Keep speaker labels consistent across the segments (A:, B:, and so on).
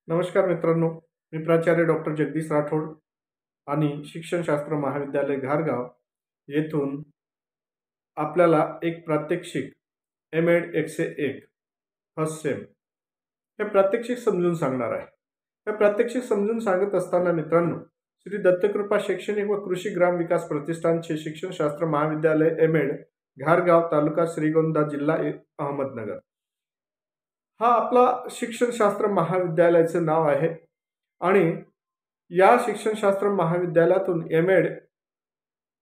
A: नमस्कार मित्रांनो, मी प्राचार्य डॉक्टर जगदीश राठोड आणि शिक्षणशास्त्र महाविद्यालय घारगाव येथून आपल्याला एक प्रात्यक्षिक एम.एड. 101 फर्स्ट सेम हे प्रात्यक्षिक समजून सांगणार आहे. हे प्रात्यक्षिक समजून सांगत असताना मित्रांनो, श्री दत्तकृपा शैक्षणिक व कृषी ग्राम विकास प्रतिष्ठानचे शिक्षणशास्त्र महाविद्यालय एम.एड. घारगाव तालुका श्रीगोंदा जिल्हा अहमदनगर हा आपला शिक्षणशास्त्र महाविद्यालयाचं नाव आहे आणि या शिक्षणशास्त्र महाविद्यालयातून एम.एड.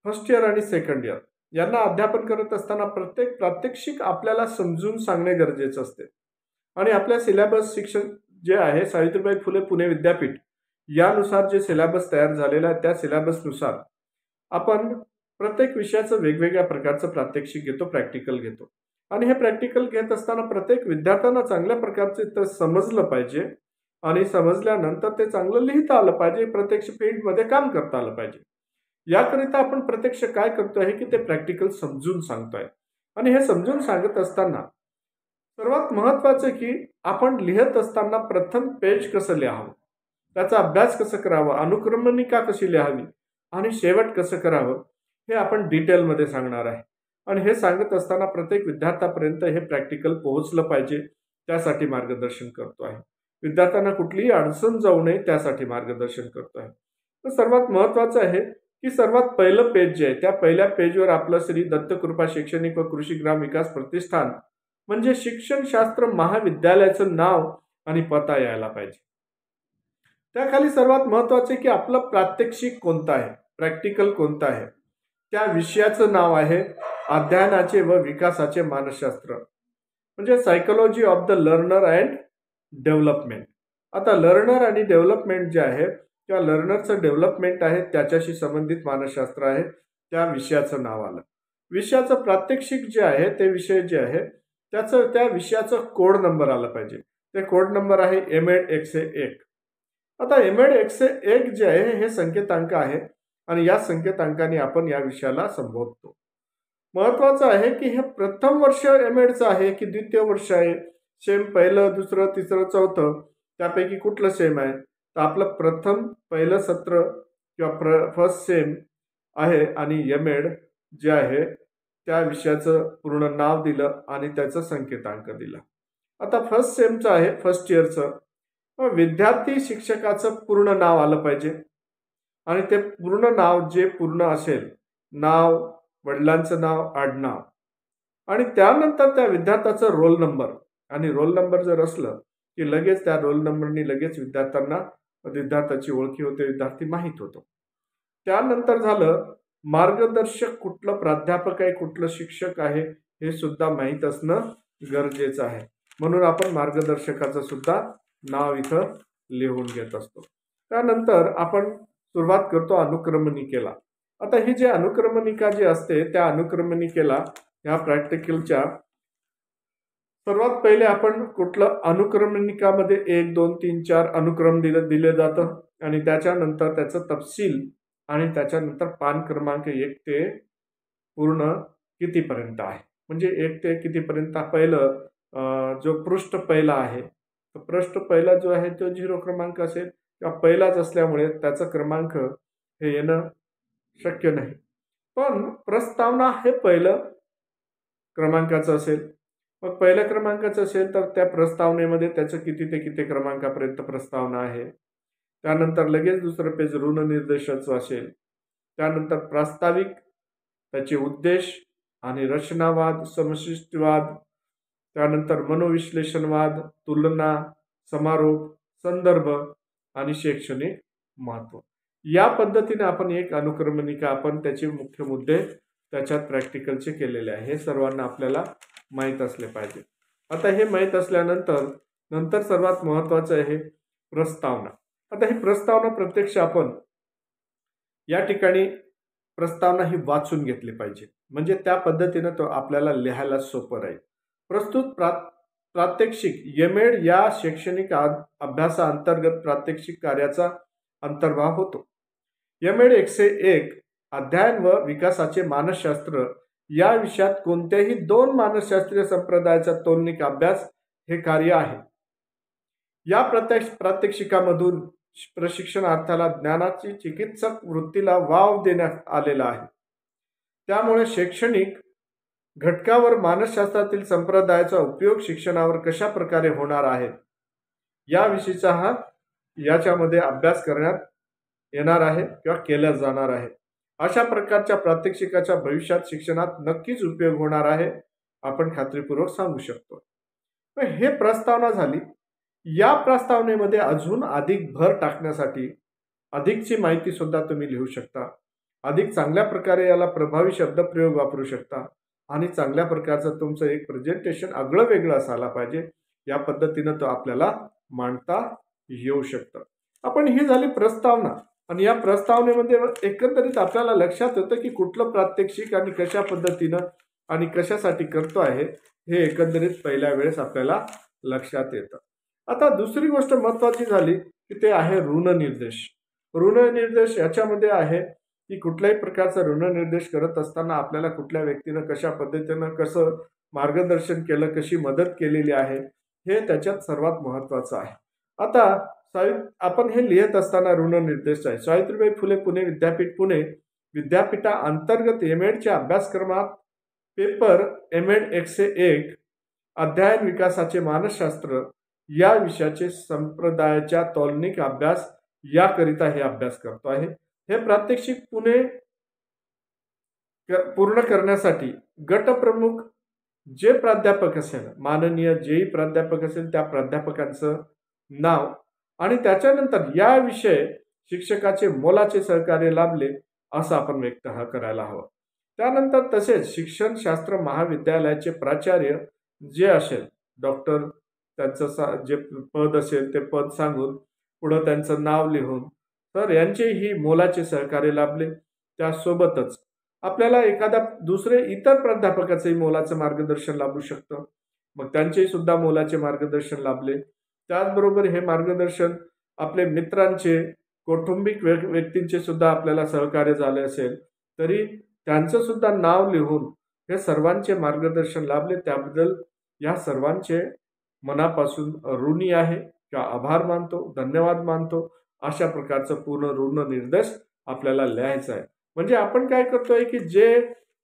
A: फर्स्ट इयर आणि सेकंड इयर यांना अध्यापन करत असताना प्रत्येक प्रात्यक्षिक आपल्याला समजून सांगणे गरजेचे असते आणि आपल्या सिलेबस शिक्षण जे आहे सावित्रीबाई फुले पुणे विद्यापीठ यानुसार जे सिलेबस तयार झालेला आहे त्या सिलेबसनुसार आपण प्रत्येक विषयाचं वेगवेगळ्या प्रकारचं प्रात्यक्षिक घेतो, प्रॅक्टिकल घेतो आणि हे प्रॅक्टिकल घेत असताना प्रत्येक विद्यार्थ्यांना चांगल्या प्रकारचे ते समजलं पाहिजे आणि समजल्यानंतर ते चांगलं लिहिता आलं पाहिजे, प्रत्यक्ष फील्डमध्ये काम करता आलं पाहिजे. याकरिता आपण प्रत्यक्ष काय करतोय की ते प्रॅक्टिकल समजून सांगतोय आणि हे समजून सांगत असताना सर्वात महत्त्वाचं की आपण लिहित असताना प्रथम पेज कसं लिहावं, त्याचा अभ्यास कसं करावा, अनुक्रमणिका कशी लिहावी आणि शेवट कसं करावं हे आपण डिटेलमध्ये सांगणार आहे. आणि हे सांगत असताना प्रत्येक विद्यार्थ्यापर्यंत हे प्रॅक्टिकल पोहोचलं पाहिजे, त्यासाठी मार्गदर्शन करतो आहे. विद्यार्थ्यांना कुठलीही अडचण जाऊ नये त्यासाठी मार्गदर्शन करतो आहे. तर सर्वात महत्त्वाचं आहे की सर्वात पहिलं पेज जे आहे त्या पहिल्या पेजवर आपलं श्री दत्तकृपा शैक्षणिक व कृषी ग्राम विकास प्रतिष्ठान म्हणजे शिक्षणशास्त्र महाविद्यालयाचं नाव आणि पत्ता यायला पाहिजे. त्याखाली सर्वात महत्त्वाचे की आपलं प्रात्यक्षिक कोणतं आहे, प्रॅक्टिकल कोणतं आहे, त्या विषयाचं नाव आहे अध्ययनाचे व विकासाचे मानसशास्त्र म्हणजे psychology of the learner and development. आता लर्नर आणि डेव्हलपमेंट जे आहे किंवा लर्नरचं डेव्हलपमेंट आहे त्याच्याशी संबंधित मानसशास्त्र आहे, त्या विषयाचं नाव आलं. विषयाचं प्रात्यक्षिक जे आहे ते विषय जे आहे त्याचं त्या विषयाचं कोड नंबर आला पाहिजे. ते कोड नंबर आहे एम.एड. 101. आता एम.एड. 101 जे आहे हे संकेतांक आहे आणि या संकेतांकाने आपण या विषयाला संबोधतो. महत्वाचं आहे की हे प्रथम वर्ष एम.एडचं आहे की द्वितीय वर्ष आहे, सेम पहिलं, दुसरं, तिसरं, चौथं त्यापैकी कुठलं सेम आहे, तर आपलं प्रथम पहिलं सत्र किंवा फर्स्ट सेम आहे आणि एम.एड. जे आहे त्या विषयाचं पूर्ण नाव दिलं आणि त्याचं संकेतांक दिला. आता फर्स्ट सेमचं आहे फर्स्ट इयरचं, विद्यार्थी शिक्षकाचं पूर्ण नाव आलं पाहिजे आणि ते पूर्ण नाव जे पूर्ण असेल, नाव, वडिलांचं नाव, आडनाव आणि त्यानंतर त्या विद्यार्थ्याचं रोल नंबर आणि रोल नंबर जर असलं की लगेच त्या रोल नंबरनी लगेच विद्यार्थ्यांना विद्यार्थ्याची ओळखी होते, विद्यार्थी माहीत होतो. त्यानंतर झालं मार्गदर्शक कुठलं प्राध्यापक आहे, कुठलं शिक्षक आहे हे सुद्धा माहीत असणं गरजेचं आहे. म्हणून आपण मार्गदर्शकाचं सुद्धा नाव इथं लिहून घेत असतो. त्यानंतर आपण सुरुवात करतो अनुक्रमणिकेला. आता ही जी अनुक्रमणिका जी असते त्या अनुक्रमणिकेला ह्या प्रॅक्टिकलच्या सर्वात पहिले आपण कुठलं अनुक्रमणिकामध्ये 1, 2, 3, 4 अनुक्रम दिले जातं आणि त्याच्यानंतर त्याचं तपशील आणि त्याच्यानंतर पान क्रमांक 1 ते पूर्ण कितीपर्यंत आहे, म्हणजे 1 ते कितीपर्यंत. पहिलं जो पृष्ठ पहिला आहे, पृष्ठ पहिला जो आहे तो 0 क्रमांक असेल किंवा पहिलाच असल्यामुळे त्याचा क्रमांक हे येणं शक्य नाही. पण प्रस्तावना हे पहिलं क्रमांकाचं असेल. मग पहिल्या क्रमांकाचं असेल तर त्या प्रस्तावनेमध्ये त्याचं किती ते किती क्रमांकापर्यंत प्रस्तावना आहे. त्यानंतर लगेच दुसरं पेज ऋणनिर्देशाचं असेल. त्यानंतर प्रास्ताविक, त्याचे उद्देश आणि रचनावाद, समशिष्टवाद, त्यानंतर मनोविश्लेषणवाद, तुलना, समारोप, संदर्भ आणि शैक्षणिक महत्त्व. या पद्धतीने आपण एक अनुक्रमणिका आपण त्याचे मुख्य मुद्दे त्याच्यात प्रॅक्टिकलचे केलेले आहे. हे सर्वांना आपल्याला माहीत असले पाहिजे. आता हे माहीत असल्यानंतर सर्वात महत्त्वाचं आहे प्रस्तावना. आता ही प्रस्तावना प्रत्यक्ष आपण या ठिकाणी प्रस्तावना ही वाचून घेतली पाहिजे, म्हणजे त्या पद्धतीने तो आपल्याला लिहायला सोपं राहील. प्रस्तुत प्रात्यक्षिक एम.एड. या शैक्षणिक अभ्यासाअंतर्गत प्रात्यक्षिक कार्याचा अंतर्भाव होतो. एम.एड. 101 अध्ययन व विकासाचे मानसशास्त्र या विषयात कोणत्याही 2 मानसशास्त्रीय संप्रदायाचा तौलनिक अभ्यास हे कार्य आहे. या प्रात्यक्षिकामधून प्रशिक्षणार्थाला ज्ञानाची चिकित्सक वृत्तीला वाव देण्यात आलेला आहे. त्यामुळे शैक्षणिक घटकावर मानसशास्त्रातील संप्रदायाचा उपयोग शिक्षणावर कशा प्रकारे होणार आहे याविषयीचा याच्यामध्ये अभ्यास करण्यात येणार आहे किंवा केला जाणार आहे. अशा प्रकारच्या प्रात्यक्षिकाचा भविष्यात शिक्षणात नक्कीच उपयोग होणार आहे, आपण खात्रीपूर्वक सांगू शकतो. हे प्रस्तावना झाली. या प्रस्तावनेमध्ये अजून अधिक भर टाकण्यासाठी अधिकची माहिती सुद्धा तुम्ही लिहू शकता. अधिक चांगल्या प्रकारे याला प्रभावी शब्दप्रयोग वापरू शकता आणि चांगल्या प्रकारचं तुमचं एक प्रेझेंटेशन आगळं वेगळं असायला पाहिजे. या पद्धतीनं तो आपल्याला मांडता येऊ शकतं. आपण ही झाली प्रस्तावना आणि या प्रस्तावनेमध्ये एकंदरीत आपल्याला लक्षात येतं की कुठलं प्रात्यक्षिक आणि कशा पद्धतीनं आणि कशासाठी करतो आहे हे एकंदरीत पहिल्या वेळेस आपल्याला लक्षात येतं. आता दुसरी गोष्ट महत्त्वाची झाली की ते आहे ऋणनिर्देश. ऋणनिर्देश याच्यामध्ये आहे की कुठल्याही प्रकारचा ऋणनिर्देश करत असताना आपल्याला कुठल्या व्यक्तीनं कशा पद्धतीनं कसं मार्गदर्शन केलं, कशी मदत केलेली आहे हे त्याच्यात सर्वात महत्त्वाचं आहे. आता आपण हे लिहित असताना ऋणनिर्देश आहे. सावित्रीबाई फुले पुणे विद्यापीठ पुणे विद्यापीठाअंतर्गत एमएडच्या अभ्यासक्रमात पेपर एमएड 101 अध्ययन विकासाचे मानसशास्त्र या विषयाचे संप्रदायाच्या तौलनिक अभ्यास याकरिता हे अभ्यास करतो आहे. हे प्रात्यक्षिक पूर्ण करण्यासाठी गटप्रमुख जे प्राध्यापक असेल, माननीय जेही प्राध्यापक असेल त्या प्राध्यापकांचं नाव आणि त्याच्यानंतर या विषय शिक्षकाचे मोलाचे सहकार्य लाभले असं आपण व्यक्त करायला हवं. त्यानंतर तसेच शिक्षणशास्त्र महाविद्यालयाचे प्राचार्य जे असेल, डॉक्टर त्यांचं जे पद असेल ते पद सांगून पुढं त्यांचं नाव लिहून तर यांचेही मोलाचे सहकार्य लाभले. त्यासोबतच आपल्याला एखादा दुसरे इतर प्राध्यापकाचेही मोलाचं मार्गदर्शन लाभू शकतं, मग त्यांचेही सुद्धा मोलाचे मार्गदर्शन लाभले. त्याचबरोबर हे मार्गदर्शन आपले मित्रांचे, कौटुंबिक व्यक्तींचे सुद्धा आपल्याला सहकार्य झाले असेल तरी त्यांचं सुद्धा नाव लिहून हे सर्वांचे मार्गदर्शन लाभले. त्याबद्दल या सर्वांचे मनापासून ऋणी आहे किंवा आभार मानतो, धन्यवाद मानतो. अशा प्रकारचं पूर्ण ऋणनिर्देश आपल्याला लिहायचं आहे. म्हणजे आपण काय करतोय की जे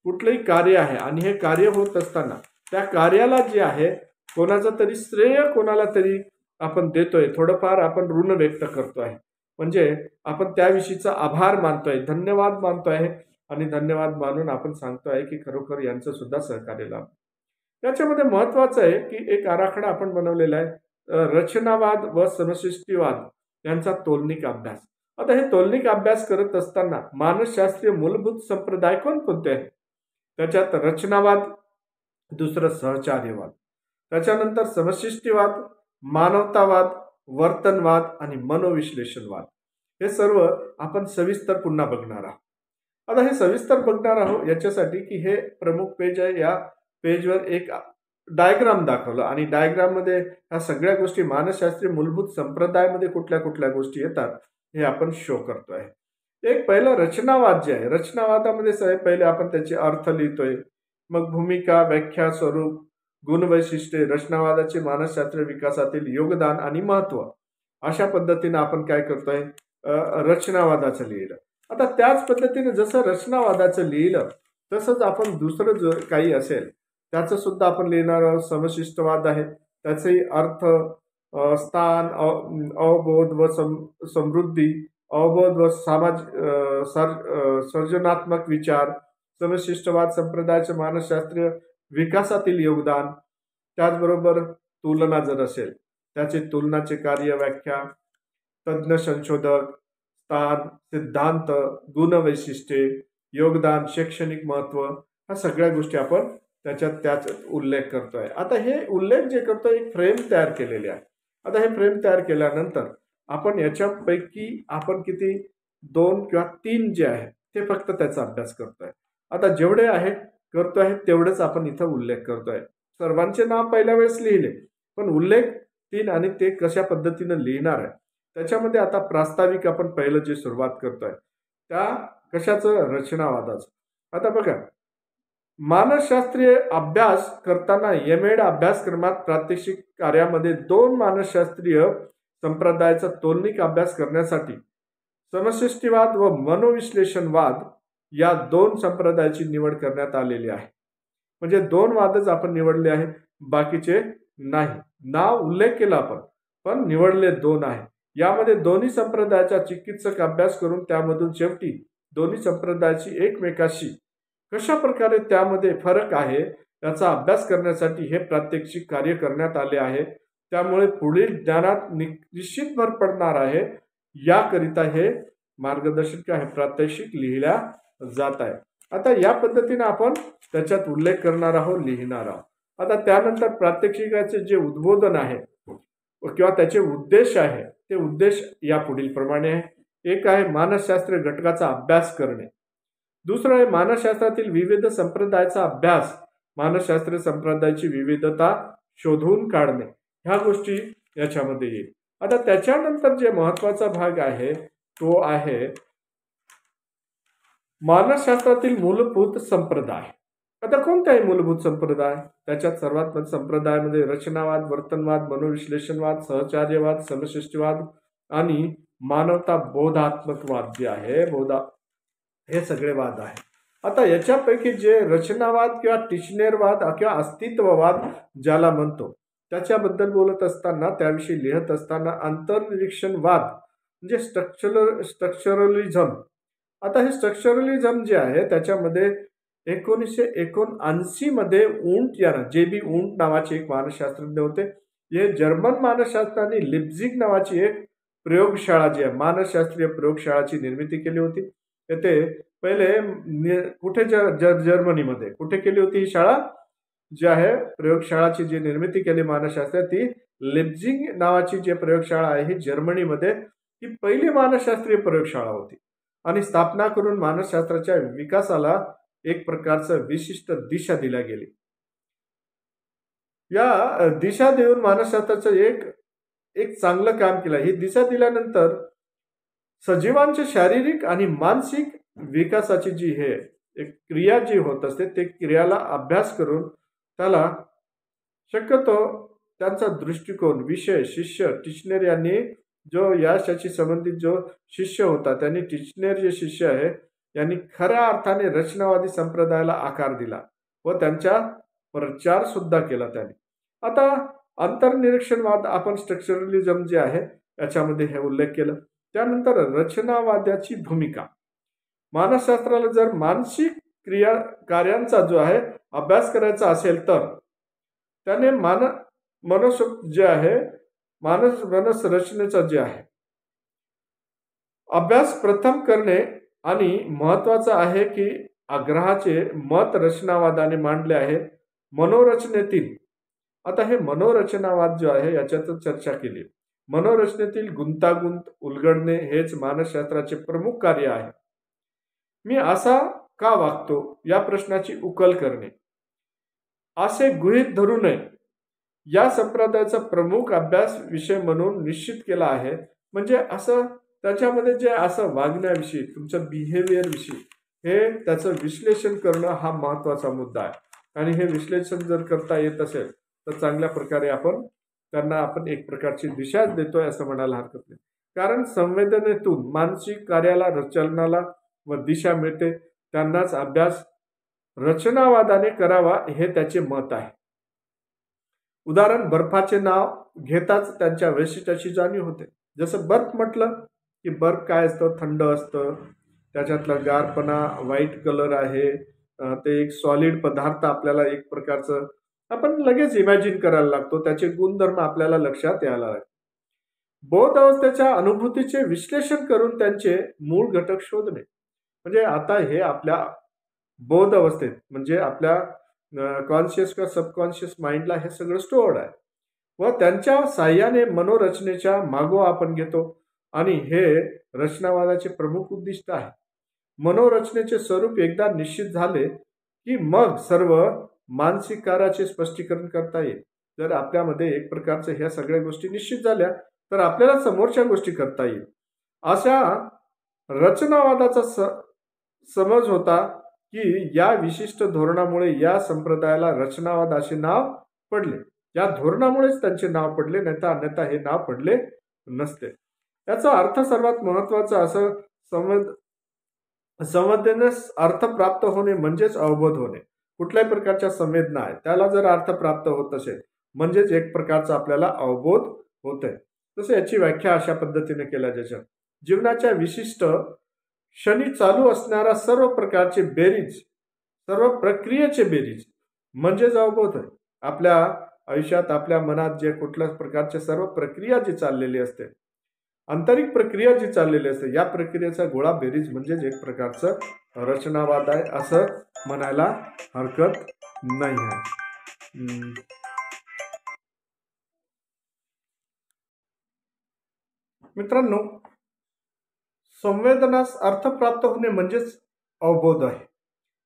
A: कुठलंही कार्य आहे आणि हे कार्य होत असताना त्या कार्याला जे आहे कोणाचं तरी श्रेय कोणाला तरी आपण देतोय, थोडंफार आपण ऋण व्यक्त करतोय, म्हणजे आपण त्याविषयीचा आभार मानतोय, धन्यवाद मानतोय आणि धन्यवाद मानून आपण सांगतोय की खरोखर यांचं सुद्धा सहकार्य लाभ. याच्यामध्ये महत्वाचं आहे की एक आराखडा आपण बनवलेला आहे, रचनावाद व समशिष्टीवाद यांचा तौलनिक अभ्यास. आता हे तौलनिक अभ्यास करत असताना मानसशास्त्रीय मूलभूत संप्रदाय कोणते आहेत? त्याच्यात रचनावाद, दुसरं सहचार्यवाद, त्याच्यानंतर समशिष्टीवाद, मानवतावाद, वर्तनवाद आणि मनोविश्लेषणवाद. हे सर्व आपण सविस्तर पुन्हा बघणार आहोत. आता हे सविस्तर बघणार आहोत याच्यासाठी की हे प्रमुख पेज आहे. या पेजवर एक डायग्राम दाखवलं आणि डायग्राम मध्ये ह्या सगळ्या गोष्टी मानसशास्त्रीय मूलभूत संप्रदायामध्ये कुठल्या कुठल्या गोष्टी येतात हे आपण शो करतोय. एक पहिलं रचनावाद जे आहे, रचनावादामध्ये पहिले आपण त्याचे अर्थ लिहितोय, मग भूमिका, व्याख्या, स्वरूप, गुणवैशिष्ट्ये, रचनावादाचे मानसशास्त्रीय विकासातील योगदान आणि महत्व, अशा पद्धतीने आपण काय करतोय रचनावादाचं लिहिलं. आता त्याच पद्धतीने जसं रचनावादाचं लिहिलं तसंच आपण दुसरं जो काही असेल त्याचं सुद्धा आपण लिहिणार आहोत. समशिष्टवाद आहे, त्याचे अर्थ, स्थान, अवबोध व समृद्धी, अवबोध व सर्जनात्मक विचार, समशिष्टवाद संप्रदायाचे मानसशास्त्रीय विकासातील योगदान, त्याचबरोबर तुलना जर असेल त्याचे तुलनाचे कार्य, व्याख्या, तज्ञ संशोधक, स्थान, सिद्धांत, गुणवैशिष्ट्ये, योगदान, शैक्षणिक महत्व, ह्या सगळ्या गोष्टी आपण त्याच उल्लेख करतोय. आता हे उल्लेख जे करतोय एक फ्रेम तयार केलेली आहे. आता हे फ्रेम तयार केल्यानंतर आपण याच्यापैकी आपण किती 2 किंवा 3 जे आहे ते फक्त त्याचा अभ्यास करतोय. आता जेवढे आहेत करतोय तेवढेच आपण इथं उल्लेख करतोय. सर्वांचे नाव पहिल्या वेळेस लिहिले पण उल्लेख 3 आणि ते कशा पद्धतीने लिहिणार आहे त्याच्यामध्ये आता प्रास्ताविक आपण पहिलं जे सुरुवात करतोय त्या कशाचं, रचनावादाचं. आता बघा, मानसशास्त्रीय अभ्यास करताना एमएड अभ्यासक्रमात प्रात्यक्षिक कार्यामध्ये 2 मानसशास्त्रीय संप्रदायाचा तोलनिक अभ्यास करण्यासाठी समष्टिवाद व मनोविश्लेषणवाद या दोन संप्रदायाची निवड करण्यात आलेली आहे. म्हणजे दोन वादच आपण निवडले आहे, बाकीचे नाही. नाव उल्लेख केला आपण, पण निवडले दोन आहे. यामध्ये दोन्ही संप्रदायाचा चिकित्सक अभ्यास करून त्यामधून शेवटी दोन्ही संप्रदायाची एकमेकाशी कशा प्रकारे त्यामध्ये फरक आहे याचा अभ्यास करण्यासाठी हे प्रात्यक्षिक कार्य करण्यात आले आहे. त्यामुळे पुढील ज्ञानात निश्चित भर पडणार आहे. याकरिता हे मार्गदर्शक आहे प्रात्यक्षिक लिहिल्या जात आहे. आता या पद्धतीने आपण त्याच्यात उल्लेख करणार आहोत, लिहिणार आहोत. आता त्यानंतर प्रात्यक्षिकाचे जे उद्बोधन आहे किंवा त्याचे उद्देश आहे ते उद्देश या पुढील प्रमाणे आहे. एक आहे मानसशास्त्रीय घटकाचा अभ्यास करणे. दुसरं आहे मानसशास्त्रातील विविध संप्रदायाचा अभ्यास, मानसशास्त्रीय संप्रदायाची विविधता शोधून काढणे. ह्या गोष्टी याच्यामध्ये येईल. आता त्याच्यानंतर जे महत्वाचा भाग आहे तो आहे मानसशास्त्रातील मूलभूत संप्रदाय. आता कोणताही मूलभूत संप्रदाय, त्याच्यात सर्वात संप्रदायामध्ये रचनावाद, वर्तनवाद, मनोविश्लेषणवाद, सहचार्यवाद, समष्टिवाद आणि मानवता बोधात्मकवाद जे आहे हे सगळे वाद आहे. आता याच्यापैकी जे रचनावाद किंवा टिचनेरवाद किंवा अस्तित्ववाद ज्याला म्हणतो त्याच्याबद्दल बोलत असताना, त्याविषयी लिहित असताना अंतर्निरीक्षणवाद म्हणजे स्ट्रक्चरलिझम. आता हे स्ट्रक्चरलिझम जे आहे त्याच्यामध्ये 1979 मध्ये उंट या जे.बी. उंट नावाचे एक मानसशास्त्रज्ञ होते. हे जर्मन मानसशास्त्राने लिप्झिग नावाची एक प्रयोगशाळा जी आहे मानसशास्त्रीय प्रयोगशाळाची निर्मिती केली होती. येथे पहिले कुठे जर्मनीमध्ये कुठे केली होती ही शाळा जी आहे प्रयोगशाळाची जी निर्मिती केली मानसशास्त्र ती लिप्झिग नावाची जी प्रयोगशाळा आहे ही जर्मनीमध्ये ही पहिली मानसशास्त्रीय प्रयोगशाळा होती आणि स्थापना करून मानसशास्त्राच्या विकासाला एक प्रकारचं विशिष्ट दिशा दिल्या गेली. या दिशा देऊन मानसशास्त्राचं एक चांगलं काम केलं. ही दिशा दिल्यानंतर सजीवांच्या शारीरिक आणि मानसिक विकासाची जी हे एक क्रिया जी होत असते ते क्रियाला अभ्यास करून त्याला शक्यतो त्यांचा दृष्टिकोन विषय शिष्य टिचनेर यांनी जो याच्याशी संबंधित जो शिष्य होता त्यांनी टिचनेर जे शिष्य आहे यांनी खऱ्या अर्थाने रचनावादी संप्रदायाला आकार दिला व त्यांचा प्रचार सुद्धा केला त्यांनी. आता अंतर्निरीक्षणवाद आपण स्ट्रक्चरलिझम जे आहे याच्यामध्ये हे उल्लेख केलं. त्यानंतर रचनावादाची भूमिका. मानसशास्त्राला जर मानसिक कार्यांचा जो आहे अभ्यास करायचा असेल तर त्याने मनस जे आहे मानस रचनेचा जे आहे अभ्यास प्रथम करणे आणि महत्वाचं आहे की आग्रहाचे मत रचनावादाने मांडले आहे मनोरचनेतील. आता हे मनोरचनावाद जो आहे याच्यात चर्चा केली. मनोरचनेतील गुंतागुंत उलगडणे हेच मानसशास्त्राचे प्रमुख कार्य आहे. मी असा का वागतो या प्रश्नाची उकल करणे असे गृहीत धरू नये या संप्रदायाचा प्रमुख अभ्यास विषय म्हणून निश्चित केला आहे. म्हणजे असं त्याच्यामध्ये जे असं वागण्याविषयी तुमच्या बिहेवियर विषयी हे त्याचं विश्लेषण करणं हा महत्वाचा मुद्दा आहे. आणि हे विश्लेषण जर करता येत असेल तर चांगल्या प्रकारे आपण एक प्रकारची दिशा देतोय असं म्हणायला हरकत नाही. कारण संवेदनेतून मानसिक कार्याला रचनाला व दिशा मिळते. त्यांनाच अभ्यास रचनावादाने करावा हे त्याचे मत आहे. उदाहरण बर्फाचे नाव घेताच त्यांच्या वैशिष्ट्याची जाणीव होते. जसं बर्फ म्हटलं की बर्फ काय असतं, थंड असतं, त्याच्यातला गारपणा व्हाईट कलर आहे, ते एक सॉलिड पदार्थ आपल्याला एक प्रकारचं आपण लगेच इमॅजिन करायला लागतो, त्याचे गुणधर्म आपल्याला लक्षात यायला लागतात. बोध अवस्थेच्या अनुभूतीचे विश्लेषण करून त्यांचे मूळ घटक शोधणे. म्हणजे आता हे आपल्या बोध अवस्थेत म्हणजे आपल्या कॉन्शियस किंवा सबकॉन्शियस माइंडला हे सगळं स्टोअर्ड आहे व त्यांच्या साह्याने मनोरचनेच्या मागोवा आपण घेतो आणि हे रचनावादाचे प्रमुख उद्दिष्ट आहे. मनोरचनेचे स्वरूप एकदा निश्चित झाले की मग सर्व मानसिक कार्याचे स्पष्टीकरण करता येईल. जर आपल्यामध्ये एक प्रकारचे ह्या सगळ्या गोष्टी निश्चित झाल्या तर आपल्याला समोरच्या गोष्टी करता येईल. अशा रचनावादाचा समज होता की या विशिष्ट धोरणामुळे या संप्रदायाला रचनावाद असे नाव पडले. या धोरणामुळेच त्यांचे नाव पडले, नाही तर अन्यथा हे नाव पडले नसते. याचा अर्थ सर्वात महत्वाचा असं संवेदनेस अर्थ प्राप्त होणे म्हणजेच अवबोध होणे. कुठल्याही प्रकारच्या संवेदना आहे त्याला जर अर्थ प्राप्त होत असेल म्हणजेच एक प्रकारचा आपल्याला अवबोध होत आहे. तसं याची व्याख्या अशा पद्धतीने केल्या जाते. जीवनाच्या विशिष्ट क्षणी चालू असणाऱ्या सर्व प्रकारचे बेरीज, सर्व प्रक्रियेचे बेरीज म्हणजेच अवबोध आहे. आपल्या आयुष्यात आपल्या मनात जे कुठल्याच प्रकारचे सर्व प्रक्रिया जी चाललेली असते, आंतरिक प्रक्रिया जी चाललेली असते, या प्रक्रियेचा गोळा बेरीज म्हणजेच एक प्रकारचं रचनावाद आहे असं म्हणायला हरकत नाही आहे. मित्रांनो, संवेदनास अर्थ प्राप्त होणे म्हणजेच अवबोध आहे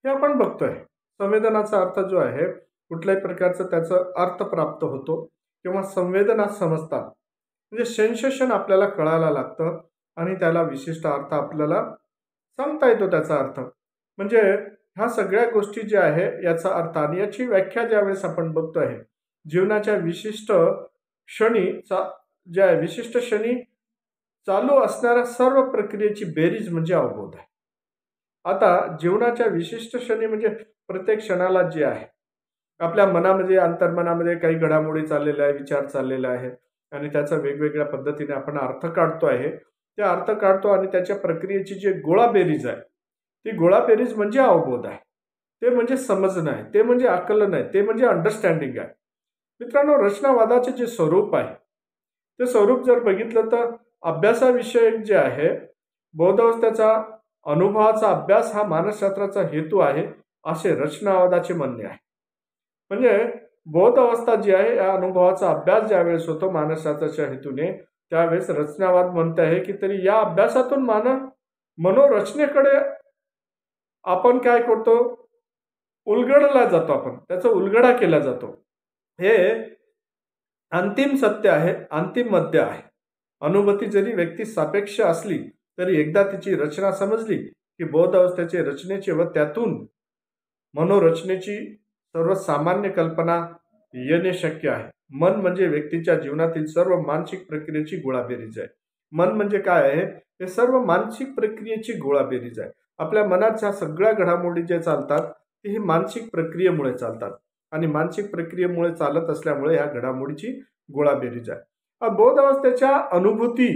A: हे आपण बघतोय. संवेदनाचा अर्थ जो आहे कुठल्याही प्रकारचा त्याचा अर्थ प्राप्त होतो किंवा संवेदना समजतात, म्हणजे सेन्सेशन आपल्याला कळायला लागतं आणि त्याला विशिष्ट अर्थ आपल्याला सांगता येतो. त्याचा अर्थ म्हणजे ह्या सगळ्या गोष्टी ज्या आहे याचा अर्थ आणि याची व्याख्या ज्यावेळेस आपण बघतो आहे, जीवनाच्या विशिष्ट क्षणीचा ज्या विशिष्ट क्षणी चालू असणाऱ्या सर्व प्रक्रियेची बेरीज म्हणजे अवबोध आहे. आता जीवनाच्या विशिष्ट क्षणी म्हणजे प्रत्येक क्षणाला जे आहे आपल्या मनामध्ये अंतर्मनामध्ये काही घडामोडी चाललेल्या आहे, विचार चाललेला आहे आणि त्याचा वेगवेगळ्या पद्धतीने आपण अर्थ काढतो आहे. ते अर्थ काढतो आणि त्याच्या प्रक्रियेची जी गोळाबेरीज आहे ती गोळाबेरीज म्हणजे अवबोध आहे. ते म्हणजे समजणं आहे, ते म्हणजे आकलन आहे, ते म्हणजे अंडरस्टँडिंग आहे. मित्रांनो, रचनावादाचे जे स्वरूप आहे ते स्वरूप जर बघितलं तर अभ्यासाविषयक जे आहे बोधावस्थेचा अनुभवाचा अभ्यास हा मानसशास्त्राचा हेतू आहे असे रचनावादाचे म्हणणे आहे. म्हणजे बोध अवस्था जी आहे या अनुभवाचा अभ्यास ज्यावेळेस होतो मानसशास्त्राच्या हेतूने त्यावेळेस रचनावाद म्हणते आहे की तरी या अभ्यासातून मनोरचनेकडे आपण काय करतो, उलगडला जातो, आपण त्याचा उलगडा केला जातो. हे अंतिम सत्य आहे, अंतिम मध्य आहे. अनुभूती जरी व्यक्ती सापेक्ष असली तरी एकदा तिची रचना समजली की बोध अवस्थेचे रचनेचे व त्यातून मनोरचनेची सर्वसामान्य कल्पना येणे शक्य आहे. मन म्हणजे व्यक्तीच्या जीवनातील सर्व मानसिक प्रक्रियेची गोळाबेरीज आहे. मन म्हणजे काय आहे, हे सर्व मानसिक प्रक्रियेची गोळाबेरीज आहे. आपल्या मनाच्या सगळ्या घडामोडी जे चालतात ते ही मानसिक प्रक्रियेमुळे चालतात आणि मानसिक प्रक्रियेमुळे चालत असल्यामुळे ह्या घडामोडीची गोळाबेरीज आहे. बोध अवस्थेच्या अनुभूती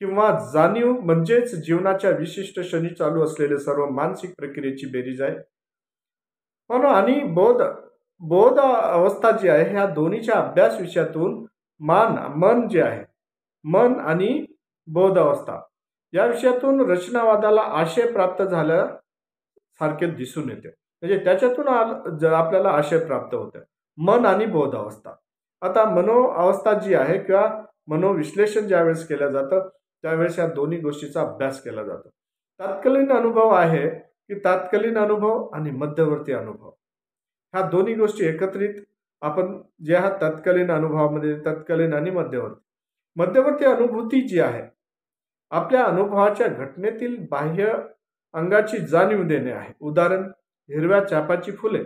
A: किंवा जाणीव म्हणजेच जीवनाच्या विशिष्ट क्षणी चालू असलेले सर्व मानसिक प्रक्रियेची बेरीज आहे. म्हणून आणि बोध अवस्था जी आहे ह्या दोन्हीच्या अभ्यास विषयातून मन जे आहे, मन आणि बोध अवस्था या विषयातून रचनावादाला आशय प्राप्त झाल्यासारखे दिसून येते. म्हणजे त्याच्यातून आपल्याला आशय प्राप्त होते, मन आणि बोध अवस्था. आता मनो अवस्था जी आहे किंवा मनोविश्लेषण ज्यावेळेस केलं जातं त्यावेळेस या दोन्ही गोष्टीचा अभ्यास केला जातो. तात्कालीन अनुभव आहे की तात्कालीन अनुभव आणि मध्यवर्ती अनुभव ह्या दोन्ही गोष्टी एकत्रित आपण जे ह्या तत्कालीन अनुभवामध्ये तत्कालीन आणि मध्यवर्ती अनुभूती जी आहे आपल्या अनुभवाच्या घटनेतील बाह्य अंगाची जाणीव देणे आहे. उदाहरण, हिरव्या चापाची फुले,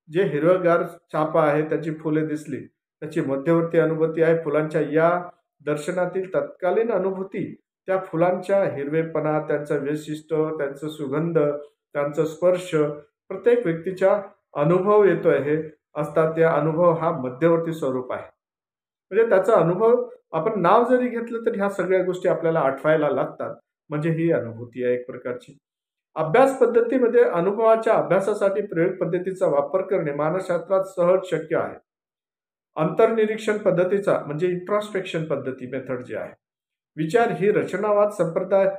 A: जे हिरवगार चापा आहे त्याची फुले दिसली त्याची मध्यवर्ती अनुभूती आहे. फुलांच्या या दर्शनातील तत्कालीन अनुभूती त्या फुलांच्या हिरवेपणा, त्यांचा वैशिष्ट्य, त्यांचा सुगंध, त्यांचा स्पर्श प्रत्येक व्यक्तीच्या अनुभव येतो आहे असतात. त्या अनुभव हा मध्यवर्ती स्वरूप आहे. म्हणजे त्याचा अनुभव आपण नाव जरी घेतलं तरी ह्या सगळ्या गोष्टी आपल्याला आठवायला लागतात. म्हणजे ही अनुभूती आहे एक प्रकारची. अभ्यास पद्धतीमध्ये अनुभवाच्या अभ्यासासाठी प्रयोग पद्धतीचा वापर करणे मानसशास्त्रात सहज शक्य आहे. अंतर्निरीक्षण पद्धतीचा म्हणजे इंट्रॉस्पेक्शन पद्धती मेथड जी आहे, विचार ही रचनावाद संप्रदाय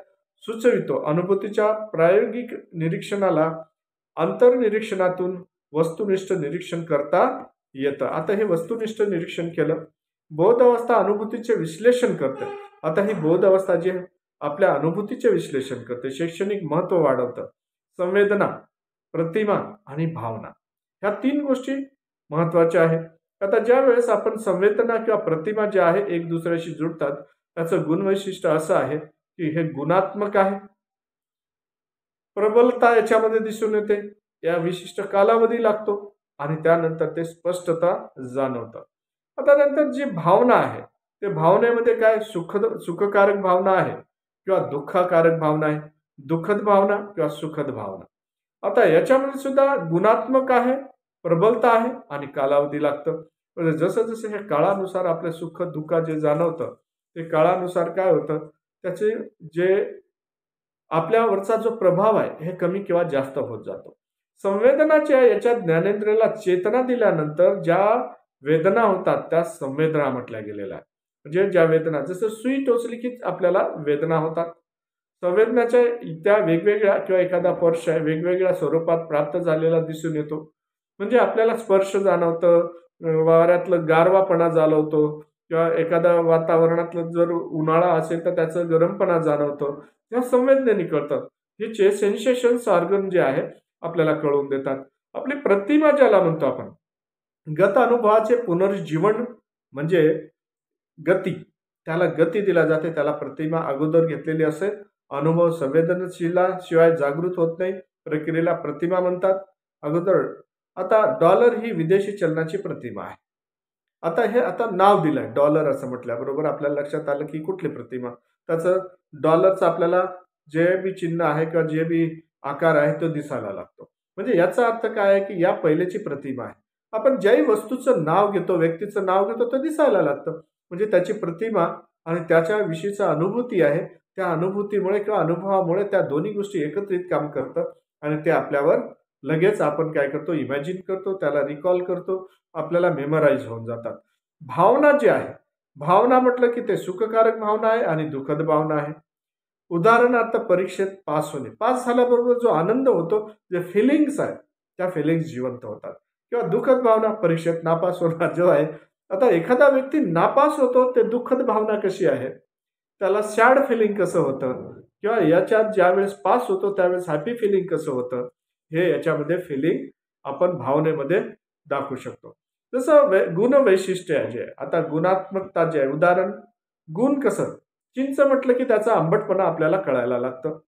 A: सुचवितो. अनुभूतीच्या प्रायोगिक निरीक्षणाला अंतर्निरीक्षणातून वस्तुनिष्ठ निरीक्षण करता येतं. आता हे वस्तुनिष्ठ निरीक्षण केलं. बोध अवस्था अनुभूतीचे विश्लेषण करते. आता ही बोध अवस्था जी आपल्या अनुभूतीचे विश्लेषण करते, शैक्षणिक महत्व वाढवतं. संवेदना, प्रतिमा आणि भावना ह्या तीन गोष्टी महत्वाच्या आहेत. आता ज्या वेळेस आपण संवेदना किंवा प्रतिमा जे आहे एक दुसऱ्याशी जुळतात त्याचं गुणवैशिष्ट्य असं आहे की हे गुणात्मक आहे. प्रबलता याच्यामध्ये दिसून येते, या विशिष्ट कालावधी लागतो आणि त्यानंतर ते स्पष्टता जाणवतं. आता नंतर जी भावना आहे ते भावनेमध्ये काय सुखकारक भावना आहे किंवा दुःखकारक भावना आहे, दुःखद भावना किंवा सुखद भावना. आता याच्यामध्ये सुद्धा गुणात्मक आहे, प्रबलता आहे आणि कालावधी लागतं. म्हणजे जसं जसं हे काळानुसार आपल्या सुख दुःख जे जाणवतं ते काळानुसार काय होतं, त्याचे जे आपल्यावरचा जो प्रभाव आहे हे कमी किंवा जास्त होत जातो. संवेदनाच्या याच्या ज्ञानेंद्रियाला चेतना दिल्यानंतर ज्या वेदना होतात त्या संवेदना म्हटल्या गेलेल्या आहेत. म्हणजे ज्या वेदना जसं सुई टोचली की आपल्याला वेदना होतात. संवेदनाच्या त्या वेगवेगळ्या किंवा एखादा स्पर्श आहे वेगवेगळ्या स्वरूपात प्राप्त झालेला दिसून येतो. म्हणजे आपल्याला स्पर्श जाणवतं, वाऱ्यातलं गारवापणा जाणवतो किंवा एखाद्या वातावरणातलं जर उन्हाळा असेल तर त्याचं गरमपणा जाणवतं. या संवेदनेने कळतात. हिचे सेन्सेशन्स ऑर्गन जे आहे आपल्याला कळवून देतात. आपली प्रतिमा ज्याला म्हणतो आपण, गत अनुभवाचे पुनर्जीवन म्हणजे गती, त्याला गती दिला जाते. त्याला प्रतिमा अगोदर घेतलेली असेल. अनुभव संवेदनशीलाशिवाय जागृत होत नाही. प्रक्रियेला प्रतिमा म्हणतात अगोदर. आता डॉलर ही विदेशी चलनाची प्रतिमा आहे. आता नाव दिलंय डॉलर असं म्हटल्याबरोबर आपल्याला लक्षात आलं की कुठली प्रतिमा. त्याचं डॉलरचं आपल्याला जे बी चिन्ह आहे किंवा जे बी आकार आहे तो दिसायला लागतो. म्हणजे याचा अर्थ काय आहे की या पहिल्याची प्रतिमा आहे. आपण ज्याही वस्तूचं नाव घेतो, व्यक्तीचं नाव घेतो, ते दिसायला लागतं. म्हणजे त्याची प्रतिमा आणि त्याच्याविषयीचा अनुभूती आहे. त्या अनुभूतीमुळे किंवा अनुभवामुळे त्या दोन्ही गोष्टी एकत्रित काम करतात आणि ते आपल्यावर लगेच आपण काय करतो, इमॅजिन करतो, त्याला रिकॉल करतो, आपल्याला मेमराईज होऊन जातात. भावना जी आहे, भावना म्हटलं की ते सुखकारक भावना आहे आणि दुःखद भावना आहे. उदाहरणार्थ परीक्षेत पास होणे. पास झाल्याबरोबर जो आनंद होतो, जे फिलिंग्स आहेत, त्या फिलिंग्स जिवंत होतात. किंवा दुःखद भावना परीक्षेत नापास होणार जो आहे. आता एखादा व्यक्ती नापास होतो, ते दुःखद भावना कशी आहे? त्याला सॅड फिलिंग कसं होतं? किंवा याच्यात ज्यावेळेस पास होतो त्यावेळेस हॅपी फिलिंग कसं होतं? हे याच्यामध्ये फिलिंग आपण भावनेमध्ये दाखवू शकतो. जसं गुण वैशिष्ट्य जे आहे. आता गुणात्मकता जे आहे, उदाहरण गुण कसं? चिंच म्हटलं की त्याचा आंबटपणा आपल्याला कळायला लागतं.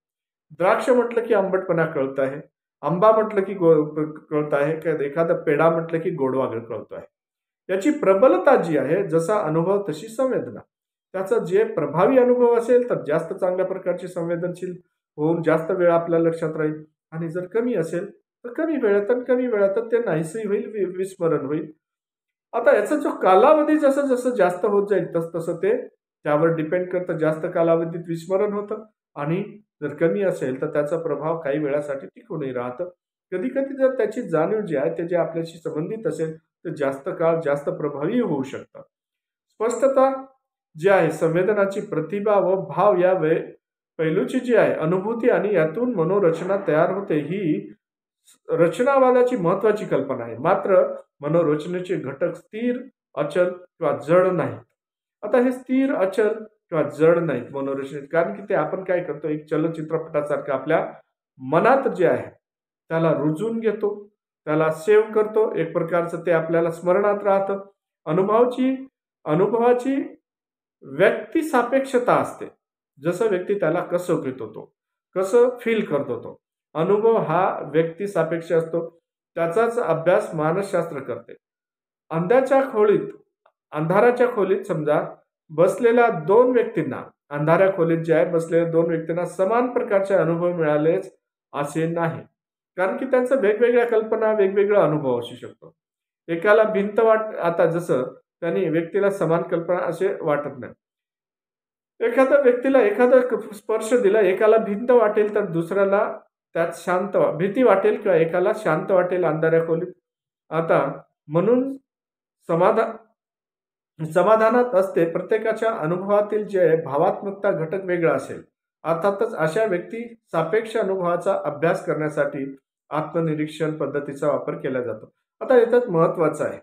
A: द्राक्ष म्हटलं की आंबटपणा कळत आहे. आंबा म्हटलं की कळत आहे. एखादा पेढा म्हटलं की गोडवा कळतो आहे. याची प्रबलता जी आहे, जसा अनुभव तशी संवेदना. त्याचा जे प्रभावी अनुभव असेल तर जास्त चांगल्या प्रकारची संवेदनशील होऊन जास्त वेळ आपल्या लक्षात राहील आणि जर कमी असेल तर कमी वेळात ते नाहीसही होईल, विस्मरण होईल. आता याचा जो कालावधी जसं जसं जास्त होत जाईल तसं तसं ते त्यावर डिपेंड करतं. जास्त कालावधीत विस्मरण होतं आणि जर कमी असेल तर त्याचा प्रभाव काही वेळासाठी टिकूनही राहतं. कधी कधी जर त्याची जाणीव जी आहे ते जे आपल्याशी संबंधित असेल तर जास्त काळ जास्त प्रभावी होऊ शकतात. स्पष्टता जी आहे, संवेदनाची प्रतिभा व भाव या पैलूची जी आहे अनुभूती आणि यातून मनोरचना तयार होते, ही रचनावादाची महत्वाची कल्पना आहे. मात्र मनोरचनेचे घटक स्थिर, अचल किंवा जड नाहीत. आता हे स्थिर, अचल किंवा जड नाहीत मनोरचनेत, कारण की ते आपण काय करतो, एक चलचित्रपटासारखं आपल्या मनात जे आहे त्याला रुजून घेतो, त्याला सेव्ह करतो. एक प्रकारचं ते आपल्याला स्मरणात राहतं. अनुभवाची व्यक्ती सापेक्षता असते. जसं व्यक्ती त्याला कसं घेतो, तो कसं फील करतो, तो अनुभव हा व्यक्ती सापेक्ष असतो. त्याचाच अभ्यास मानसशास्त्र करते. अंधाराच्या खोलीत समजा बसलेल्या दोन व्यक्तींना, अंधाऱ्या खोलीत जे आहे बसलेल्या दोन व्यक्तींना समान प्रकारचे अनुभव मिळालेच असे नाही, कारण की त्यांचं वेगवेगळ्या कल्पना, वेगवेगळा अनुभव असू शकतो. एकाला आता जसं त्यांनी व्यक्तीला समान कल्पना असे वाटत नाही. एखाद्या व्यक्तीला एखादा स्पर्श दिला, एकाला भिंत वाटेल तर दुसऱ्याला त्यात भीती वाटेल किंवा एकाला शांत वाटेल अंधाऱ्या खोलीत. आता म्हणून समाधानात असते. प्रत्येकाच्या अनुभवातील जे भावात्मकता घटक वेगळा असेल. अर्थातच अशा व्यक्ती सापेक्ष अनुभवाचा अभ्यास करण्यासाठी आत्मनिरीक्षण पद्धतीचा वापर केला जातो. आता याच्यात महत्वाचं आहे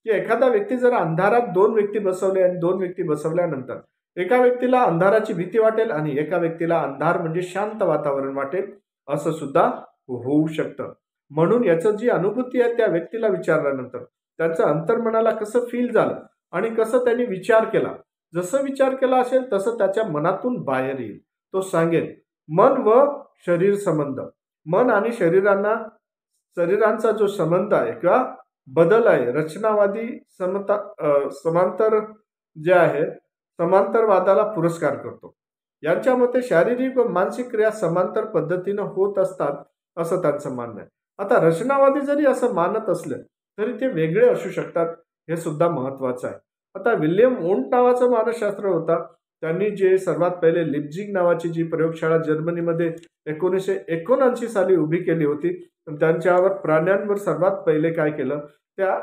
A: की एखादा व्यक्ती जर अंधारात दोन व्यक्ती बसवले आणि दोन व्यक्ती बसवल्यानंतर एका व्यक्तीला अंधाराची भीती वाटेल आणि एका व्यक्तीला अंधार म्हणजे शांत वातावरण वाटेल, असं सुद्धा होऊ शकतं. म्हणून याचं जी अनुभूती आहे त्या व्यक्तीला विचारल्यानंतर त्यांचं अंतर्मनाला कसं फील झालं आणि कसं त्यांनी विचार केला, जसं विचार केला असेल तसं त्याच्या मनातून बाहेर येईल. तो सांगेल. मन व शरीर संबंध, मन आणि शरीरांचा जो संबंध आहे किंवा बदल आहे, रचनावादी समांतर जे आहे समांतरवादाला पुरस्कार करतो. यांच्या मते शारीरिक व मानसिक क्रिया समांतर पद्धतीनं होत असतात असं त्यांचं म्हणणं आहे. आता रचनावादी जरी असं मानत असले तरी ते वेगळे असू शकतात, हे सुद्धा महत्वाचं आहे. आता विल्यम वुंट नावाचा मानसशास्त्र होता. त्यांनी जे सर्वात पहिले लिप्झिग नावाची जी प्रयोगशाळा जर्मनीमध्ये 1979 साली उभी केली होती, त्यांच्यावर प्राण्यांवर सर्वात पहिले काय केलं, त्या